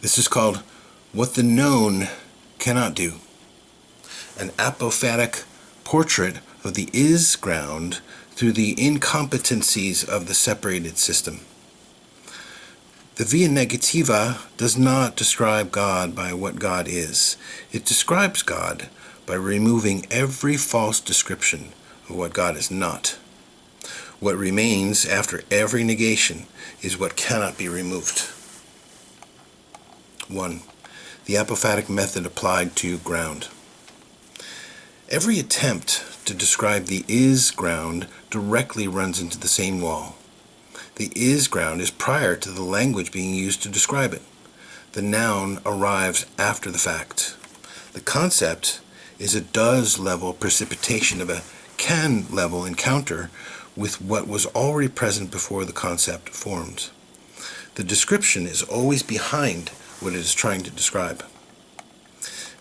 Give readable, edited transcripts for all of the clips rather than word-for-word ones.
This is called What the Known Cannot Do, an apophatic portrait of the is ground through the incompetencies of the separated system. The via negativa does not describe God by what God is. It describes God by removing every false description of what God is not. What remains after every negation is what cannot be removed. 1. The apophatic method applied to ground. Every attempt to describe the is ground directly runs into the same wall. The is ground is prior to the language being used to describe it. The noun arrives after the fact. The concept is a does level precipitation of a can level encounter with what was already present before the concept formed. The description is always behind what it is trying to describe.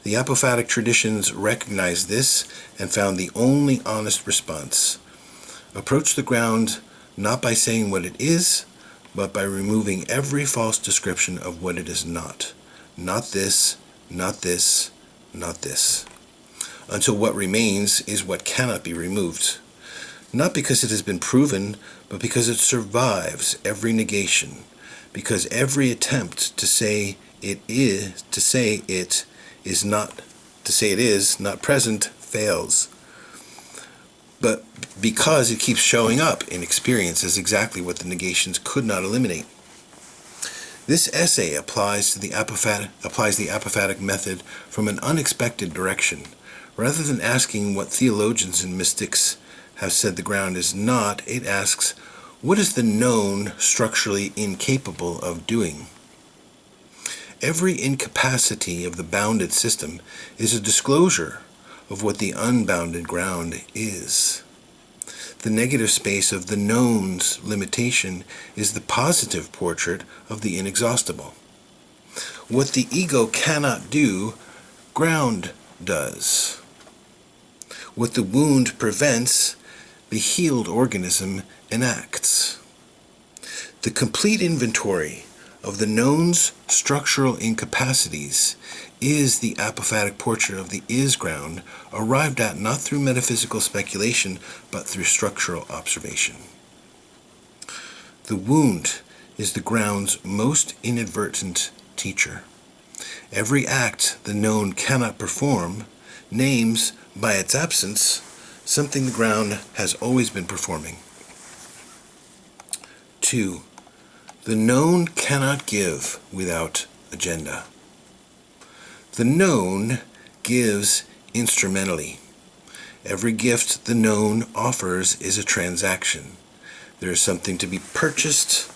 The apophatic traditions recognized this and found the only honest response. Approach the ground not by saying what it is, but by removing every false description of what it is not. Not this, not this, not this. Until what remains is what cannot be removed. Not because it has been proven, but because it survives every negation. Because every attempt to say it is not present fails. But because it keeps showing up in experience as exactly what the negations could not eliminate. This essay applies the apophatic method from an unexpected direction. Rather than asking what theologians and mystics have said the ground is not, it asks, what is the known structurally incapable of doing? Every incapacity of the bounded system is a disclosure of what the unbounded ground is. The negative space of the known's limitation is the positive portrait of the inexhaustible. What the ego cannot do, ground does. What the wound prevents, the healed organism enacts. The complete inventory of the known's structural incapacities is the apophatic portrait of the is ground, arrived at not through metaphysical speculation, but through structural observation. The wound is the ground's most inadvertent teacher. Every act the known cannot perform names, by its absence, something the ground has always been performing. 2. The known cannot give without agenda. The known gives instrumentally. Every gift the known offers is a transaction. There is something to be purchased,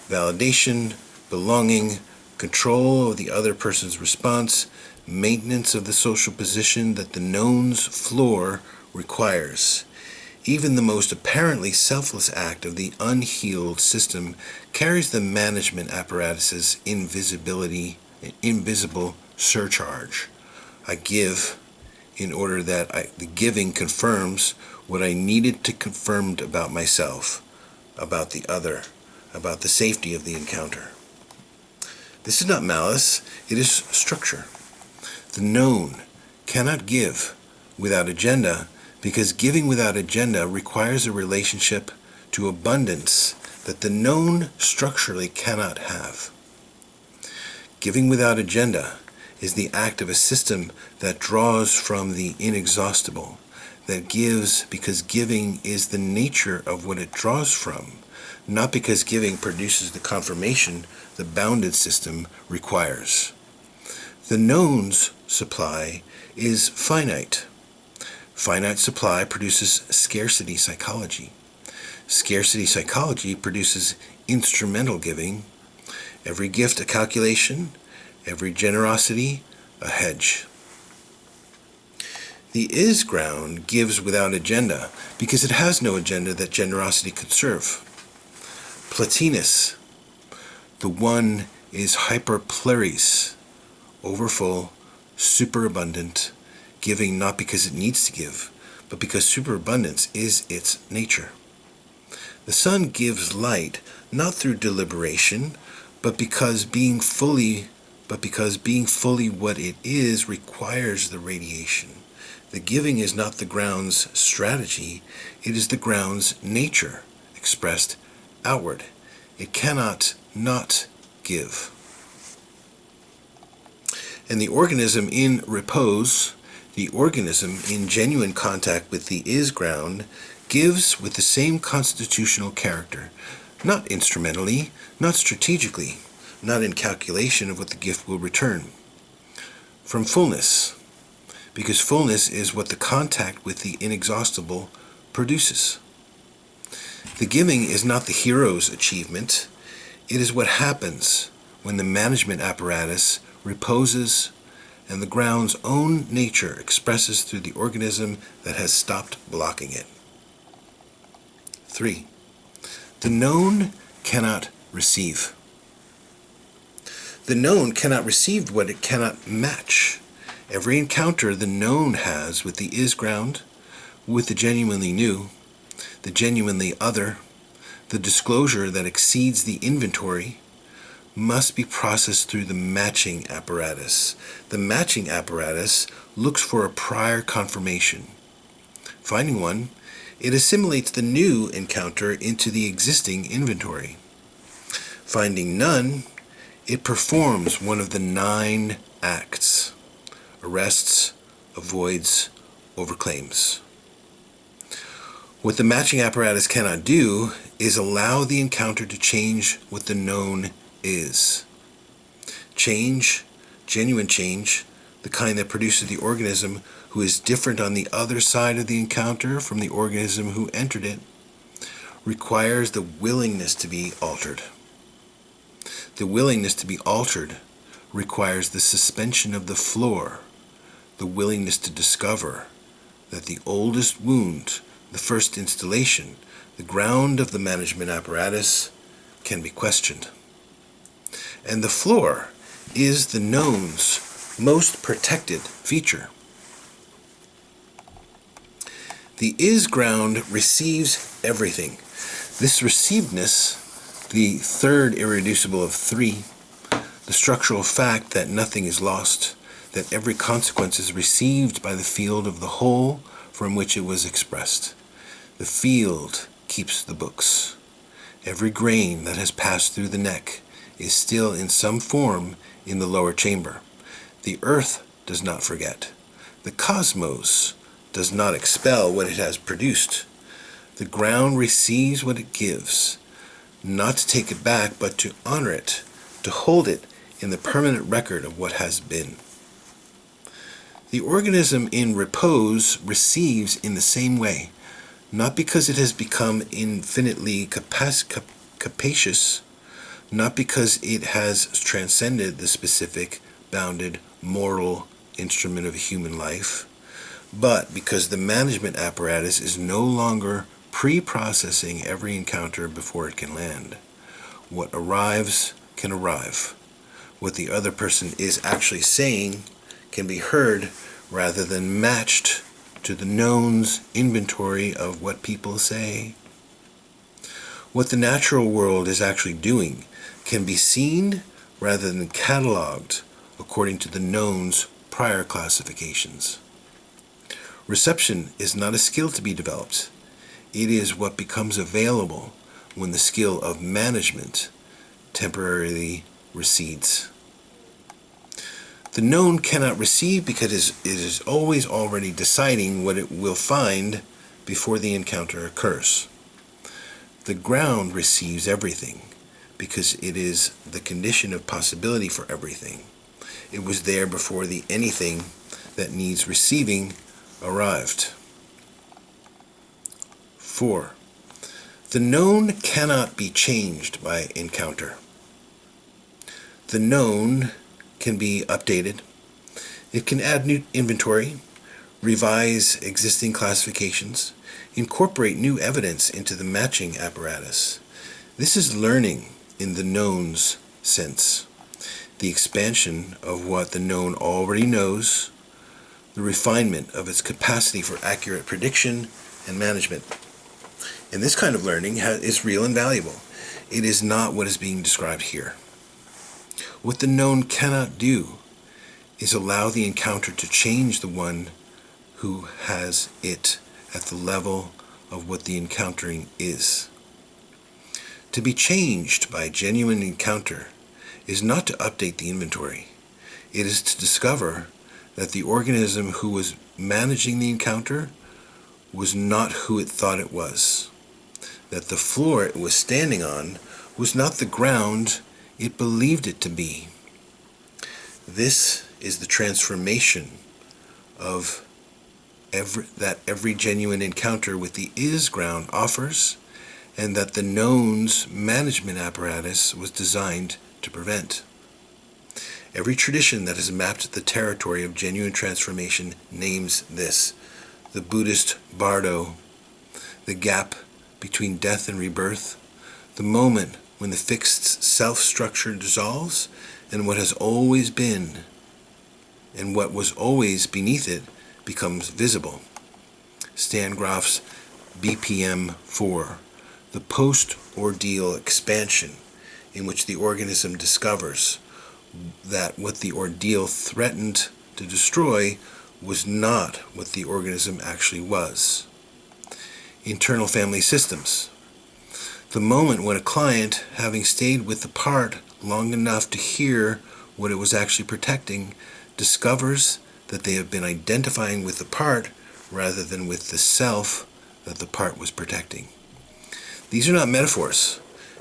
validation, belonging, control of the other person's response, maintenance of the social position that the known's floor requires. Even the most apparently selfless act of the unhealed system carries the management apparatus's invisible surcharge. I give in order that the giving confirms what I needed to confirm about myself, about the other, about the safety of the encounter. This is not malice, it is structure. The known cannot give without agenda, because giving without agenda requires a relationship to abundance that the known structurally cannot have. Giving without agenda is the act of a system that draws from the inexhaustible, that gives because giving is the nature of what it draws from, not because giving produces the confirmation the bounded system requires. The known's supply is finite. Finite supply produces scarcity psychology. Scarcity psychology produces instrumental giving. Every gift a calculation, every generosity a hedge. The is ground gives without agenda because it has no agenda that generosity could serve. Plotinus, the one is hyperpleris, overfull, superabundant, giving not because it needs to give, but because superabundance is its nature. The sun gives light not through deliberation, but because being fully but because being fully what it is requires the radiation. The giving is not the ground's strategy, it is the ground's nature, expressed outward. It cannot not give. And the organism in repose, the organism in genuine contact with the is ground, gives with the same constitutional character, not instrumentally, not strategically, not in calculation of what the gift will return. From fullness, because fullness is what the contact with the inexhaustible produces. The giving is not the hero's achievement, it is what happens when the management apparatus reposes and the ground's own nature expresses through the organism that has stopped blocking it. 3. The known cannot receive. The known cannot receive what it cannot match. Every encounter the known has with the is ground, with the genuinely new, the genuinely other, the disclosure that exceeds the inventory, must be processed through the matching apparatus. The matching apparatus looks for a prior confirmation. Finding one, it assimilates the new encounter into the existing inventory. Finding none, it performs one of the 9 acts: arrests, avoids, overclaims. What the matching apparatus cannot do is allow the encounter to change what the known is. Change, genuine change, the kind that produces the organism who is different on the other side of the encounter from the organism who entered it, requires the willingness to be altered. The willingness to be altered requires the suspension of the floor, the willingness to discover that the oldest wound, the first installation, the ground of the management apparatus, can be questioned. And the floor is the known's most protected feature. The is ground receives everything. This receivedness, the third irreducible of 3, the structural fact that nothing is lost, that every consequence is received by the field of the whole from which it was expressed. The field keeps the books. Every grain that has passed through the neck is still in some form in the lower chamber. The earth does not forget. The cosmos does not expel what it has produced. The ground receives what it gives, not to take it back, but to honor it, to hold it in the permanent record of what has been. The organism in repose receives in the same way, not because it has become infinitely capacious, not because it has transcended the specific, bounded, mortal instrument of human life, but because the management apparatus is no longer pre-processing every encounter before it can land. What arrives can arrive. What the other person is actually saying can be heard rather than matched to the known's inventory of what people say. What the natural world is actually doing can be seen rather than catalogued according to the known's prior classifications. Reception is not a skill to be developed. It is what becomes available when the skill of management temporarily recedes. The known cannot receive because it is always already deciding what it will find before the encounter occurs. The ground receives everything because it is the condition of possibility for everything. It was there before the anything that needs receiving arrived. 4. The known cannot be changed by encounter. The known can be updated. It can add new inventory, revise existing classifications, incorporate new evidence into the matching apparatus. This is learning in the known's sense, the expansion of what the known already knows, the refinement of its capacity for accurate prediction and management. And this kind of learning is real and valuable. It is not what is being described here. What the known cannot do is allow the encounter to change the one who has it at the level of what the encountering is. To be changed by a genuine encounter is not to update the inventory. It is to discover that the organism who was managing the encounter was not who it thought it was. That the floor it was standing on was not the ground it believed it to be. This is the transformation of every genuine encounter with the is ground offers, and that the known's management apparatus was designed to prevent. Every tradition that has mapped the territory of genuine transformation names this: the Buddhist bardo, the gap between death and rebirth, the moment when the fixed self-structure dissolves and what has always been and what was always beneath it becomes visible. Stan Grof's BPM 4, the post-ordeal expansion, in which the organism discovers that what the ordeal threatened to destroy was not what the organism actually was. Internal family systems. The moment when a client, having stayed with the part long enough to hear what it was actually protecting, discovers that they have been identifying with the part rather than with the self that the part was protecting. These are not metaphors.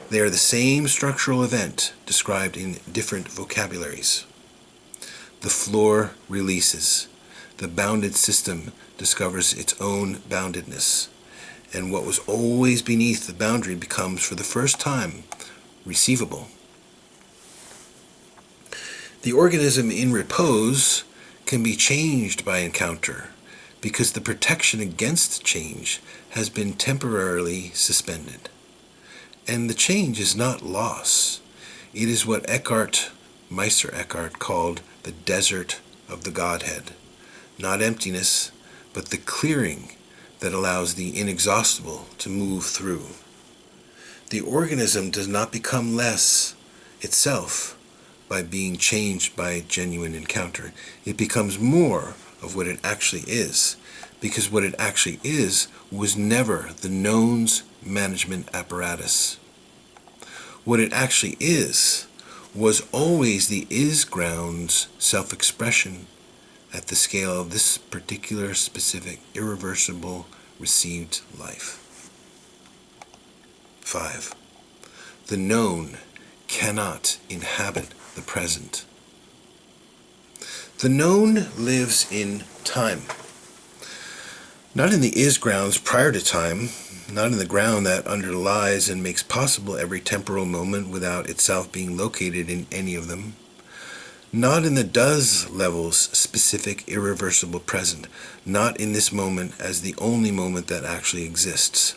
They are the same structural event described in different vocabularies. The floor releases. The bounded system discovers its own boundedness. And what was always beneath the boundary becomes, for the first time, receivable. The organism in repose can be changed by encounter because the protection against change has been temporarily suspended. And the change is not loss. It is what Meister Eckhart called the desert of the Godhead. Not emptiness, but the clearing that allows the inexhaustible to move through. The organism does not become less itself by being changed by a genuine encounter. It becomes more of what it actually is, because what it actually is was never the known's management apparatus. What it actually is was always the is ground's self-expression at the scale of this particular, specific, irreversible, received life. 5. The known cannot inhabit the present. The known lives in time. Not in the is grounds prior to time, not in the ground that underlies and makes possible every temporal moment without itself being located in any of them. Not in the does level's specific irreversible present, not in this moment as the only moment that actually exists.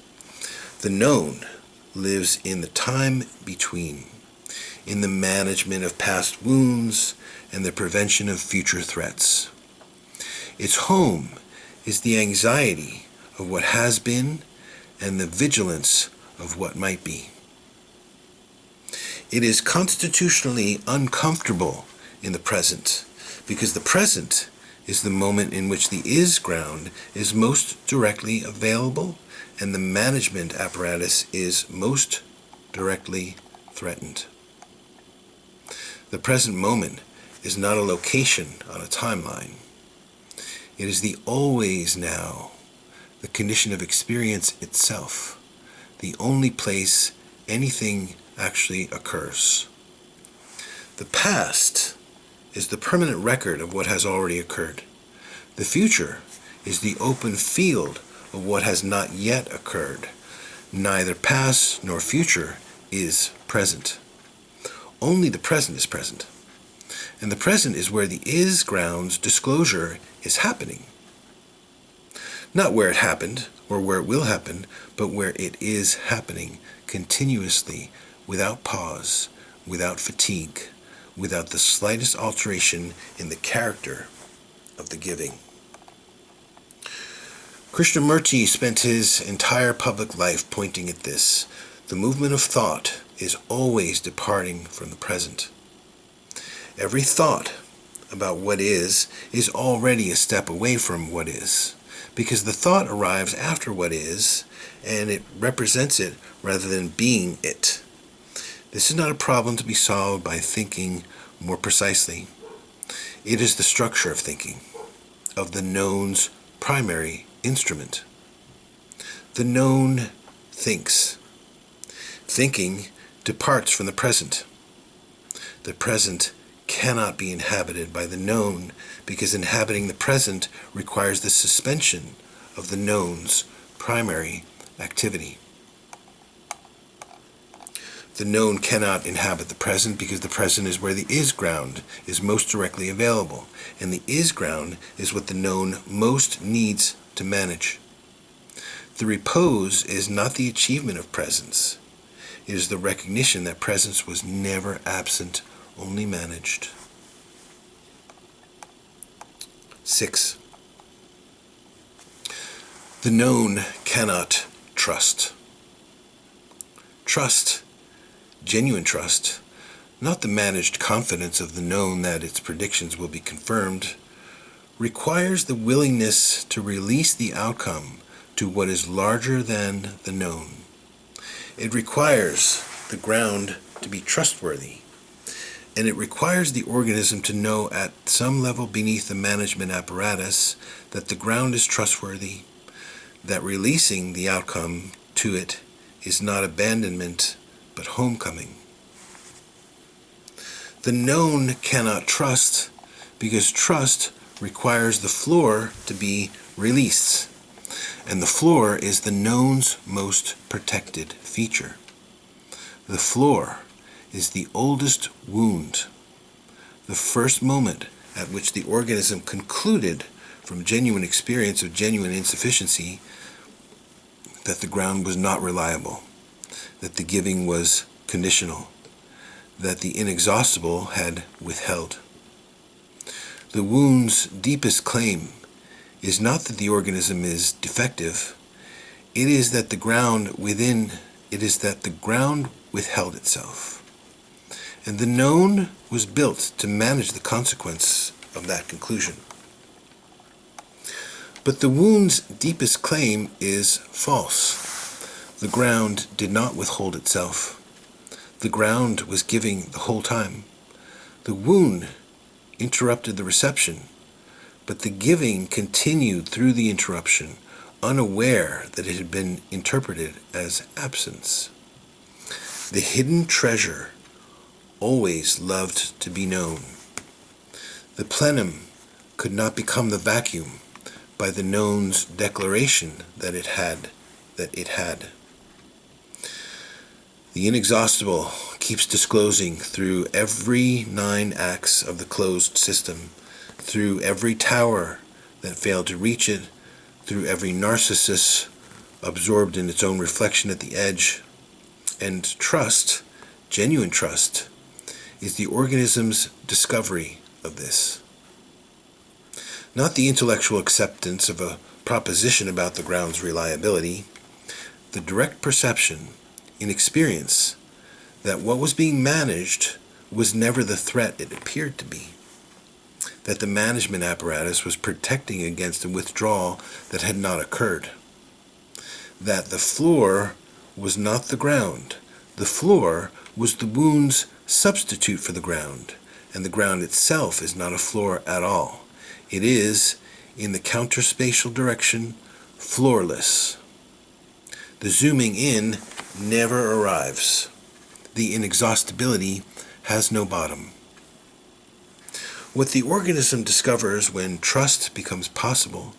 The known lives in the time between, in the management of past wounds and the prevention of future threats. Its home is the anxiety of what has been and the vigilance of what might be. It is constitutionally uncomfortable in the present, because the present is the moment in which the is ground is most directly available and the management apparatus is most directly threatened. The present moment is not a location on a timeline. It is the always now, the condition of experience itself, the only place anything actually occurs. The past is the permanent record of what has already occurred. The future is the open field of what has not yet occurred. Neither past nor future is present. Only the present is present. And the present is where the is ground's disclosure is happening. Not where it happened or where it will happen, but where it is happening continuously, without pause, without fatigue, without the slightest alteration in the character of the giving. Krishnamurti spent his entire public life pointing at this. The movement of thought is always departing from the present. Every thought about what is already a step away from what is, because the thought arrives after what is, and it represents it rather than being it. This is not a problem to be solved by thinking more precisely. It is the structure of thinking, of the known's primary instrument. The known thinks. Thinking departs from the present. The present cannot be inhabited by the known, because inhabiting the present requires the suspension of the known's primary activity. The known cannot inhabit the present because the present is where the is ground is most directly available, and the is ground is what the known most needs to manage. The repose is not the achievement of presence. It is the recognition that presence was never absent, only managed. 6. The known cannot trust. Trust, genuine trust, not the managed confidence of the known that its predictions will be confirmed, requires the willingness to release the outcome to what is larger than the known. It requires the ground to be trustworthy, and it requires the organism to know at some level beneath the management apparatus that the ground is trustworthy, that releasing the outcome to it is not abandonment but homecoming. The known cannot trust because trust requires the floor to be released, and the floor is the known's most protected feature. The floor is the oldest wound, the first moment at which the organism concluded from genuine experience of genuine insufficiency that the ground was not reliable, that the giving was conditional, that the inexhaustible had withheld. The wound's deepest claim is not that the organism is defective, it is that the ground withheld itself. And the known was built to manage the consequence of that conclusion. But the wound's deepest claim is false. The ground did not withhold itself. The ground was giving the whole time. The wound interrupted the reception, but the giving continued through the interruption, unaware that it had been interpreted as absence. The hidden treasure always loved to be known. The plenum could not become the vacuum by the known's declaration that it had. The inexhaustible keeps disclosing through every 9 acts of the closed system, through every tower that failed to reach it, through every narcissus absorbed in its own reflection at the edge. And trust, genuine trust, is the organism's discovery of this. Not the intellectual acceptance of a proposition about the ground's reliability, the direct perception in experience that what was being managed was never the threat it appeared to be, that the management apparatus was protecting against a withdrawal that had not occurred, that the floor was not the ground. The floor was the wound's substitute for the ground, and the ground itself is not a floor at all. It is, in the counterspatial direction, floorless. The zooming in never arrives. The inexhaustibility has no bottom. What the organism discovers when trust becomes possible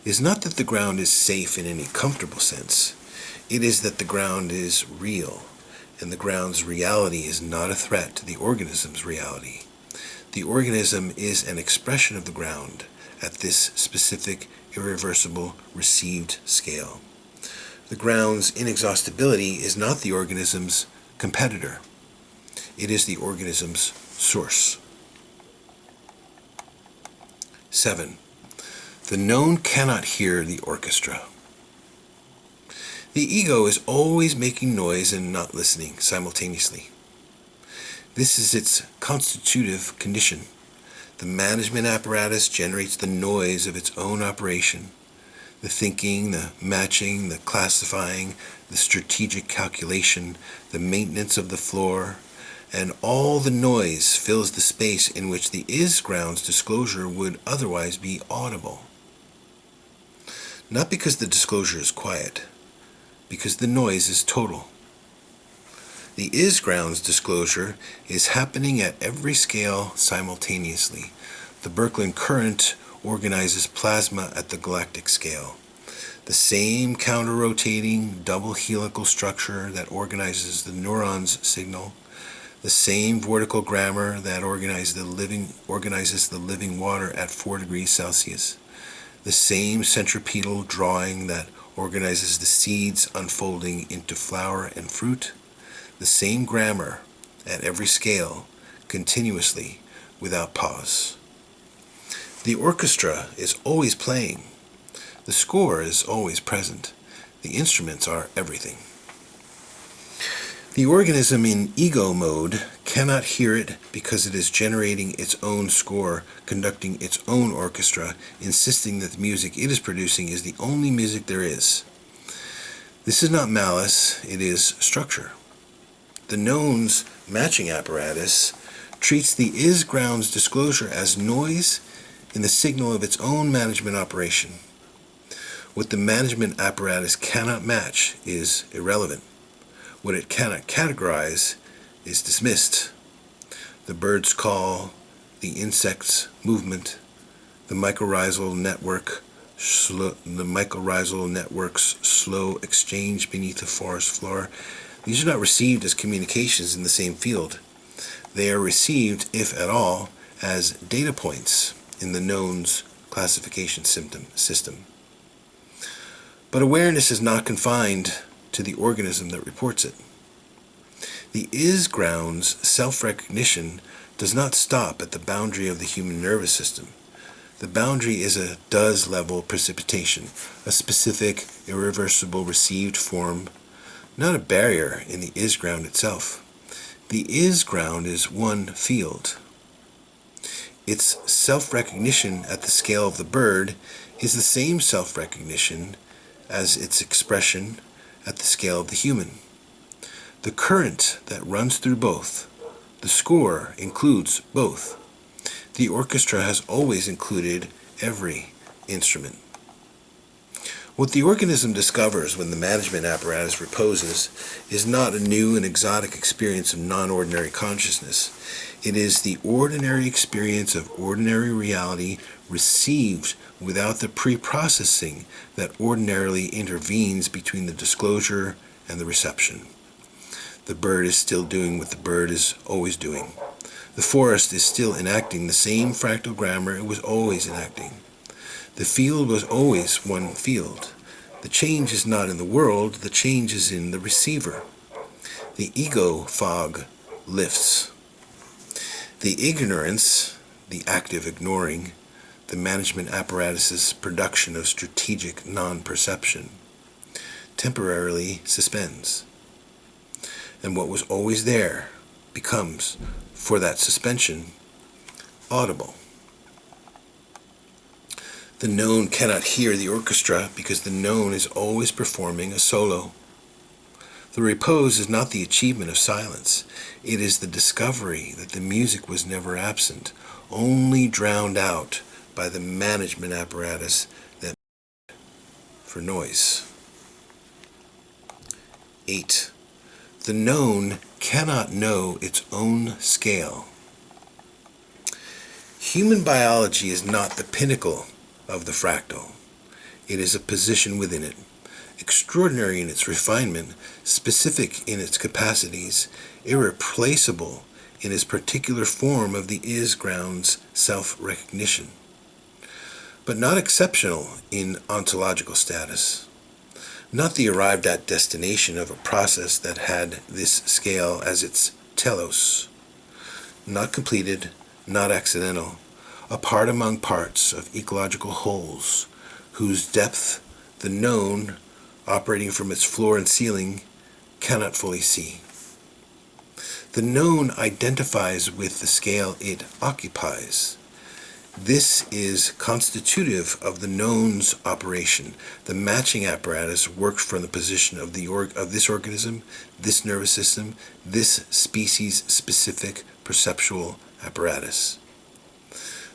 is not that the ground is safe in any comfortable sense. It is that the ground is real, and the ground's reality is not a threat to the organism's reality. The organism is an expression of the ground at this specific, irreversible, received scale. The ground's inexhaustibility is not the organism's competitor. It is the organism's source. 7. The known cannot hear the orchestra. The ego is always making noise and not listening simultaneously. This is its constitutive condition. The management apparatus generates the noise of its own operation. The thinking, the matching, the classifying, the strategic calculation, the maintenance of the floor, and all the noise fills the space in which the is-grounds disclosure would otherwise be audible. Not because the disclosure is quiet, because the noise is total. The is-grounds disclosure is happening at every scale simultaneously. The Birkeland current organizes plasma at the galactic scale. The same counter-rotating double helical structure that organizes the neuron's signal, the same vortical grammar that organizes the living water at 4 degrees Celsius, the same centripetal drawing that organizes the seeds unfolding into flower and fruit, the same grammar at every scale, continuously, without pause. The orchestra is always playing. The score is always present. The instruments are everything. The organism in ego mode cannot hear it because it is generating its own score, conducting its own orchestra, insisting that the music it is producing is the only music there is. This is not malice, it is structure. The knowns matching apparatus treats the is-grounds disclosure as noise in the signal of its own management operation. What the management apparatus cannot match is irrelevant. What it cannot categorize is dismissed. The bird's call, the insect's movement, the mycorrhizal network's slow exchange beneath the forest floor, these are not received as communications in the same field. They are received, if at all, as data points in the knowns classification system. But awareness is not confined to the organism that reports it. The is-grounds self-recognition does not stop at the boundary of the human nervous system. The boundary is a does-level precipitation, a specific, irreversible received form, not a barrier in the is-ground itself. The is-ground is one field. Its self-recognition at the scale of the bird is the same self-recognition as its expression at the scale of the human. The current that runs through both, the score, includes both. The orchestra has always included every instrument. What the organism discovers when the management apparatus reposes is not a new and exotic experience of non-ordinary consciousness. It is the ordinary experience of ordinary reality received without the pre-processing that ordinarily intervenes between the disclosure and the reception. The bird is still doing what the bird is always doing. The forest is still enacting the same fractal grammar it was always enacting. The field was always one field. The change is not in the world, the change is in the receiver. The ego fog lifts. The ignorance, the active ignoring, the management apparatus's production of strategic non-perception, temporarily suspends. And what was always there becomes, for that suspension, audible. The known cannot hear the orchestra because the known is always performing a solo. The repose is not the achievement of silence. It is the discovery that the music was never absent, only drowned out by the management apparatus that for noise. 8. The known cannot know its own scale. Human biology is not the pinnacle of the fractal. It is a position within it, extraordinary in its refinement, specific in its capacities, irreplaceable in its particular form of the is-grounds self-recognition, but not exceptional in ontological status, not the arrived-at destination of a process that had this scale as its telos, not completed, not accidental, a part among parts of ecological wholes, whose depth the known, operating from its floor and ceiling, cannot fully see. The known identifies with the scale it occupies. This is constitutive of the known's operation. The matching apparatus works from the position of this organism, this nervous system, this species-specific perceptual apparatus.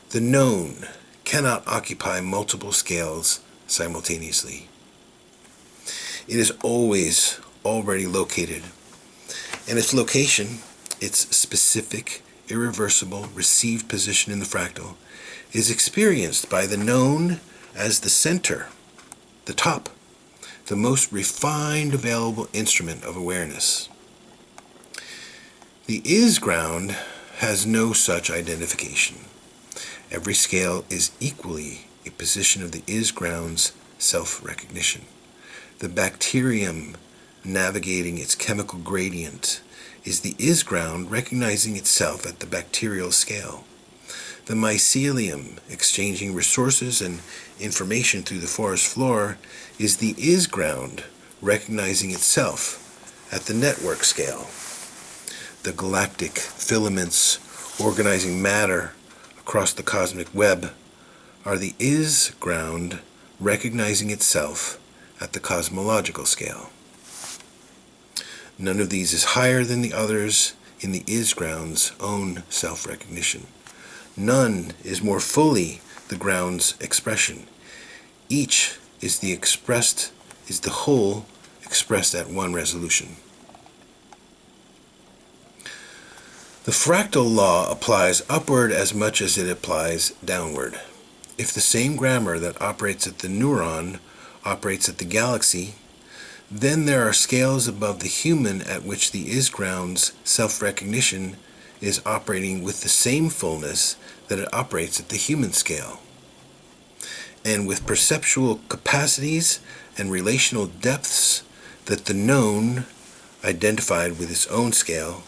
The known cannot occupy multiple scales simultaneously. It is always already located, and its location, its specific, irreversible, received position in the fractal, is experienced by the known as the center, the top, the most refined available instrument of awareness. The is ground has no such identification. Every scale is equally a position of the is ground's self-recognition. The bacterium navigating its chemical gradient is the is ground recognizing itself at the bacterial scale. The mycelium exchanging resources and information through the forest floor is the is ground recognizing itself at the network scale. The galactic filaments organizing matter across the cosmic web are the is ground recognizing itself at the cosmological scale. None of these is higher than the others in the is ground's own self-recognition. None is more fully the ground's expression. Each is the whole expressed at one resolution. The fractal law applies upward as much as it applies downward. If the same grammar that operates at the neuron operates at the galaxy, then there are scales above the human at which the is ground's self-recognition is operating with the same fullness that it operates at the human scale. And with perceptual capacities and relational depths that the known, identified with its own scale,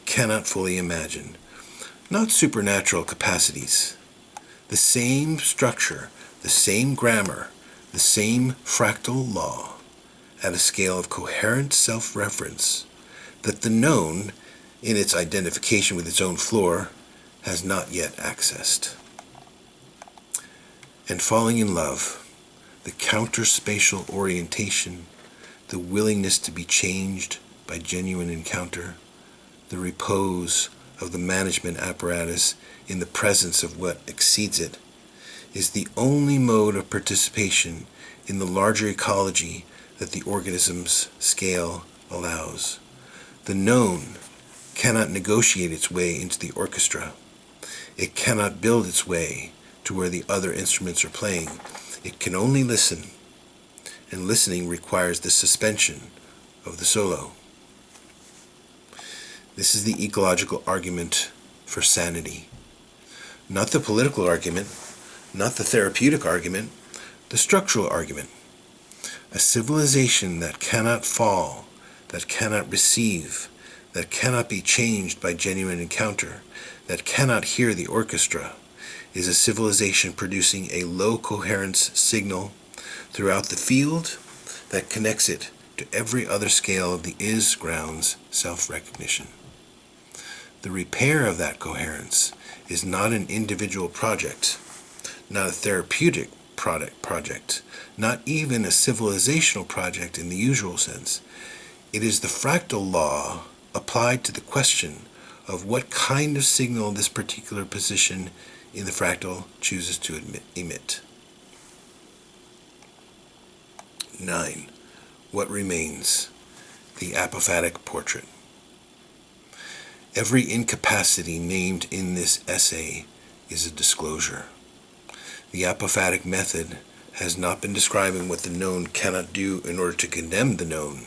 cannot fully imagine. Not supernatural capacities. The same structure, the same grammar, the same fractal law, at a scale of coherent self-reference, that the known, in its identification with its own floor, has not yet accessed. And falling in love, the counter-spatial orientation, the willingness to be changed by genuine encounter, the repose of the management apparatus in the presence of what exceeds it, is the only mode of participation in the larger ecology that the organism's scale allows. The known cannot negotiate its way into the orchestra. It cannot build its way to where the other instruments are playing. It can only listen, and listening requires the suspension of the solo. This is the ecological argument for sanity. Not the political argument, not the therapeutic argument, the structural argument. A civilization that cannot fall, that cannot receive, that cannot be changed by genuine encounter, that cannot hear the orchestra, is a civilization producing a low coherence signal throughout the field that connects it to every other scale of the is ground's self-recognition. The repair of that coherence is not an individual project, not a therapeutic project, not even a civilizational project in the usual sense. It is the fractal law applied to the question of what kind of signal this particular position in the fractal chooses to emit. 9. What remains? The apophatic portrait. Every incapacity named in this essay is a disclosure. The apophatic method has not been describing what the known cannot do in order to condemn the known.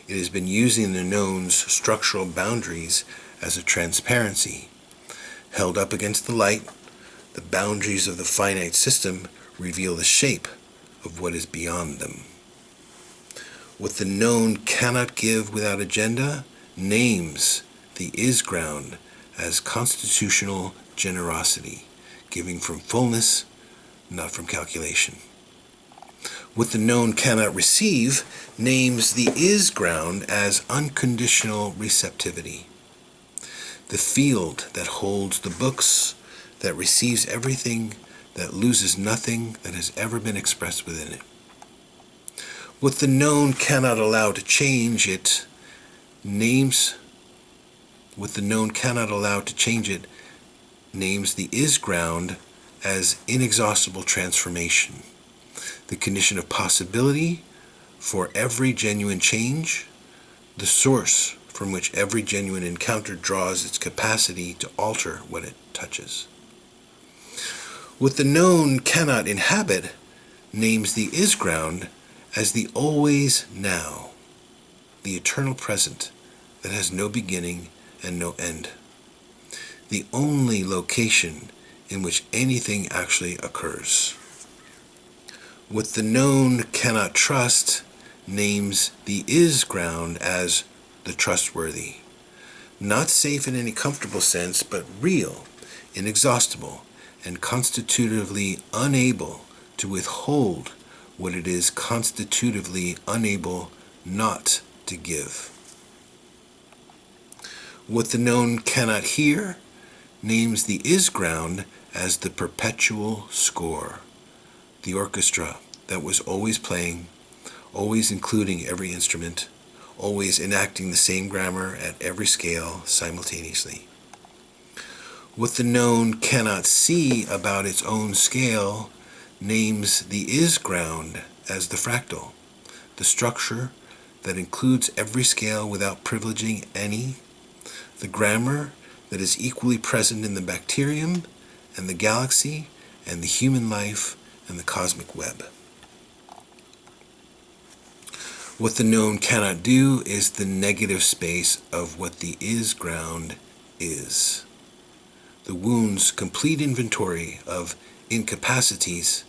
It has been using the known's structural boundaries as a transparency. Held up against the light, the boundaries of the finite system reveal the shape of what is beyond them. What the known cannot give without agenda names the is ground as constitutional generosity, giving from fullness, not from calculation. What the known cannot receive names the is ground as unconditional receptivity, the field that holds the books, that receives everything, that loses nothing that has ever been expressed within it. What the known cannot allow to change it names the is ground as inexhaustible transformation, the condition of possibility for every genuine change, the source from which every genuine encounter draws its capacity to alter what it touches. What the known cannot inhabit names the is ground as the always now, the eternal present that has no beginning and no end, the only location in which anything actually occurs. What the known cannot trust names the is ground as the trustworthy, not safe in any comfortable sense, but real, inexhaustible, and constitutively unable to withhold what it is constitutively unable not to give. What the known cannot hear names the is ground as the perpetual score, the orchestra that was always playing, always including every instrument, always enacting the same grammar at every scale simultaneously. What the known cannot see about its own scale names the is ground as the fractal, the structure that includes every scale without privileging any, the grammar that is equally present in the bacterium and the galaxy and the human life and the cosmic web. What the known cannot do is the negative space of what the is ground is. The wound's complete inventory of incapacities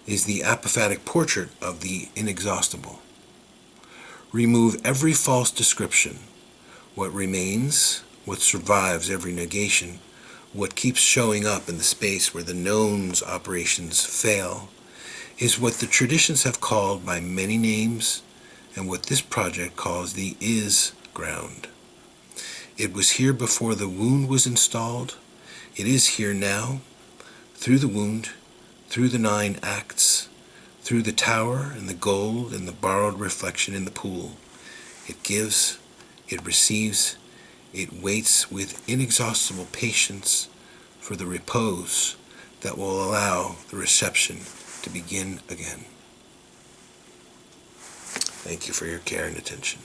is the apophatic portrait of the inexhaustible. Remove every false description. What remains, what survives every negation, what keeps showing up in the space where the known's operations fail, is what the traditions have called by many names and what this project calls the is ground. It was here before the wound was installed. It is here now, through the wound, through the 9 acts, through the tower and the gold and the borrowed reflection in the pool. It gives, it receives, it waits with inexhaustible patience for the repose that will allow the reception to begin again. Thank you for your care and attention.